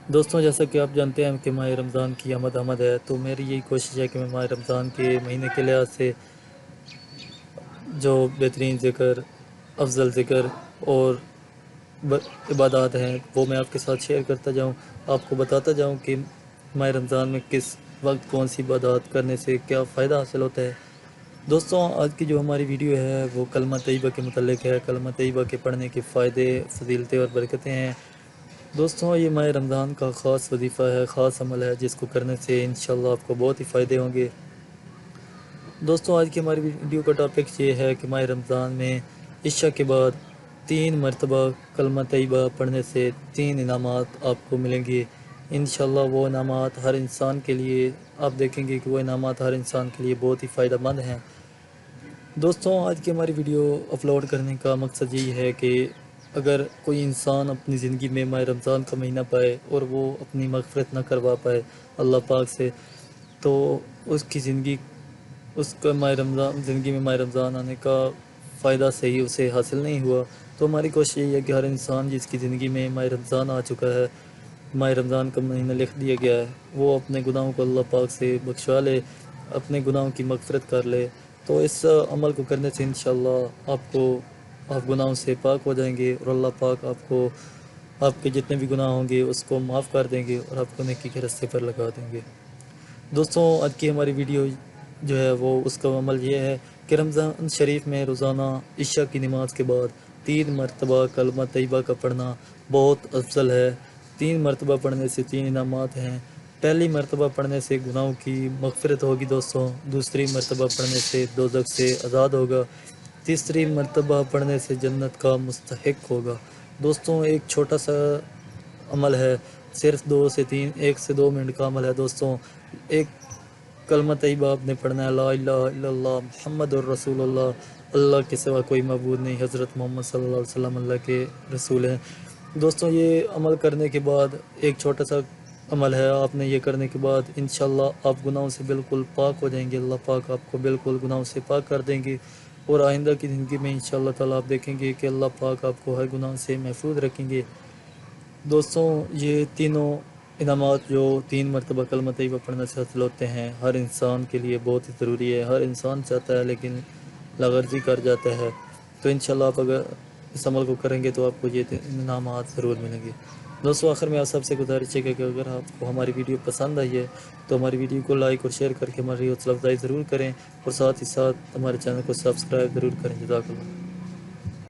دوستوں، جیسا کہ آپ جانتے ہیں کہ ماہ رمضان کی آمد ہے، تو میری یہی کوشش ہے کہ میں ماہ رمضان کے مہینے کے لحاظ سے جو بہترین ذکر، افضل ذکر اور عبادات ہیں وہ میں آپ کے ساتھ شیئر کرتا جاؤں، آپ کو بتاتا جاؤں کہ ماہ رمضان میں کس وقت کون سی عبادات کرنے سے کیا فائدہ حاصل ہوتا ہے۔ دوستوں، آج کی جو ہماری ویڈیو ہے وہ کلمہ طیبہ کے متعلق ہے۔ کلمہ طیبہ کے پڑھنے کے فائدے، فضیلتیں اور برکتیں ہیں۔ دوستوں، یہ ماہ رمضان کا خاص وظیفہ ہے، خاص عمل ہے جس کو کرنے سے انشاءاللہ آپ کو بہت ہی فائدے ہوں گے۔ دوستوں، آج کی ہماری ویڈیو کا ٹاپک یہ ہے کہ ماہ رمضان میں عشاء کے بعد 3 مرتبہ کلمہ طیبہ پڑھنے سے 3 انعامات آپ کو ملیں گے۔ انشاءاللہ وہ انعامات ہر انسان کے لیے، آپ دیکھیں گے کہ وہ انعامات ہر انسان کے لیے بہت ہی فائدہ مند ہیں۔ دوستوں، آج کی ہماری ویڈیو اپلوڈ کرنے کا مقصد یہی ہے کہ اگر کوئی انسان اپنی زندگی میں ماہ رمضان کا مہینہ پائے اور وہ اپنی مغفرت نہ کروا پائے اللہ پاک سے، تو اس کی زندگی، اس کا زندگی میں ماہ رمضان آنے کا فائدہ صحیح اسے حاصل نہیں ہوا۔ تو ہماری کوشش یہی ہے کہ ہر انسان جس کی زندگی میں ماہ رمضان آ چکا ہے، ماہ رمضان کا مہینہ لکھ دیا گیا ہے، وہ اپنے گناہوں کو اللہ پاک سے بخشوا لے، اپنے گناہوں کی مغفرت کر لے۔ تو اس عمل کو کرنے سے انشاءاللہ آپ گناہوں سے پاک ہو جائیں گے اور اللہ پاک آپ کو، آپ کے جتنے بھی گناہ ہوں گے اس کو معاف کر دیں گے اور آپ کو نیکی کے راستے پر لگا دیں گے۔ دوستوں، آج کی ہماری ویڈیو جو ہے وہ اس کا عمل یہ ہے کہ رمضان شریف میں روزانہ عشاء کی نماز کے بعد 3 مرتبہ کلمہ طیبہ کا پڑھنا بہت افضل ہے۔ 3 مرتبہ پڑھنے سے 3 انعامات ہیں۔ پہلی مرتبہ پڑھنے سے گناہوں کی مغفرت ہوگی دوستوں، دوسری مرتبہ پڑھنے سے دوزخ سے آزاد ہوگا، تیسری مرتبہ پڑھنے سے جنت کا مستحق ہوگا۔ دوستوں، ایک چھوٹا سا عمل ہے، صرف 1 سے 2 منٹ کا عمل ہے دوستوں۔ ایک کلمہ طیبہ آپ نے پڑھنا ہے، لا الہ الا اللہ محمد الرسول اللہ، اللہ کے سوا کوئی معبود نہیں، حضرت محمد صلی اللہ علیہ وسلم اللہ کے رسول ہیں۔ دوستوں، یہ عمل کرنے کے بعد ایک چھوٹا سا عمل ہے، آپ نے یہ کرنے کے بعد انشاءاللہ آپ گناہوں سے بالکل پاک ہو جائیں گے، اللہ پاک آپ کو بالکل گناہوں سے پاک کر دیں گے، اور آئندہ کی زندگی میں انشاءاللہ تعالیٰ آپ دیکھیں گے کہ اللہ پاک آپ کو ہر گناہ سے محفوظ رکھیں گے۔ دوستوں، یہ تینوں انعامات جو 3 مرتبہ کلمہ طیبہ پڑھنے سے حاصل ہوتے ہیں ہر انسان کے لیے بہت ہی ضروری ہے۔ ہر انسان چاہتا ہے لیکن لاغرضی کر جاتا ہے۔ تو انشاءاللہ آپ اگر اس عمل کو کریں گے تو آپ کو یہ انعامات ضرور ملیں گے۔ دوستوں، آخر میں آپ سب سے گزارش ہے کہ اگر آپ کو ہماری ویڈیو پسند آئی ہے تو ہماری ویڈیو کو لائک اور شیئر کر کے ہماری حوصلہ افزائی ضرور کریں، اور ساتھ ہی ساتھ ہمارے چینل کو سبسکرائب ضرور کریں۔ جزاک اللہ۔